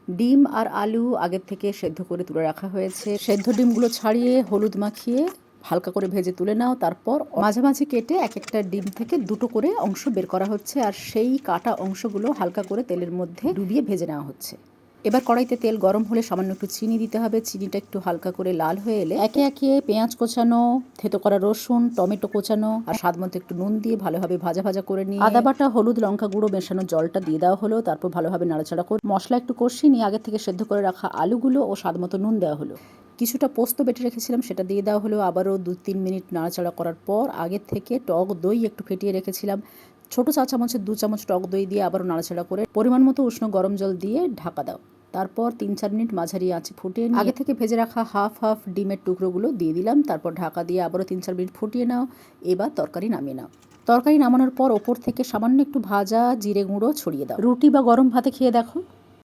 ডিম আর আলু আগের থেকে সেদ্ধ করে তুলে রাখা হয়েছে। সেদ্ধ ডিমগুলো ছাড়িয়ে হলুদ মাখিয়ে হালকা করে ভেজে তুলে নাও। তারপর মাঝামাঝি কেটে এক একটা ডিম থেকে দুটো করে অংশ বের করা হচ্ছে, আর সেই কাটা অংশগুলো হালকা করে তেলের মধ্যে ডুবিয়ে ভেজে নেওয়া হচ্ছে। এবার কড়াইতে তেল গরম হলে সামান্য একটু চিনি দিতে হবে। চিনিটা একটু হালকা করে লাল হয়ে এলে একে একে পেঁয়াজ কোচানো, থেতো করা রসুন, টমেটো কোচানো আর স্বাদ মতো একটু নুন দিয়ে ভালোভাবে ভাজা ভাজা করে নিয়ে আদা বাটা, হলুদ, লঙ্কা গুঁড়ো মেশানো জলটা দিয়ে দেওয়া হলো। তারপর ভালোভাবে নাড়াচাড়া করে মশলা একটু কষিয়ে নিয়ে আগে থেকে সেদ্ধ করে রাখা আলুগুলো ও স্বাদ মতো নুন দেওয়া হলো। কিছুটা পোস্ত বেটে রেখেছিলাম, সেটা দিয়ে দেওয়া হলো। আবারও 2-3 মিনিট নাড়াচাড়া করার পর আগের থেকে টক দই একটু ফেটিয়ে রেখেছিলাম, ছোট চা চামচের 2 চামচ টক দই দিয়ে আবারও নাড়াচাড়া করে পরিমাণ মতো উষ্ণ গরম জল দিয়ে ঢাকা দাও। তারপর 3-4 মিনিট মাঝারি আঁচে ফুটিয়ে আগে থেকে ভেজে রাখা হাফ ডিমের টুকরোগুলো দিয়ে দিলাম। তারপর ঢাকা দিয়ে আবারও 3-4 মিনিট ফুটিয়ে নাও। এবার তরকারি নামিয়ে নাও। তরকারি নামানোর পর ওপর থেকে সামান্য একটু ভাজা জিরে গুঁড়ো ছড়িয়ে দাও। রুটি বা গরম ভাতে খেয়ে দেখো।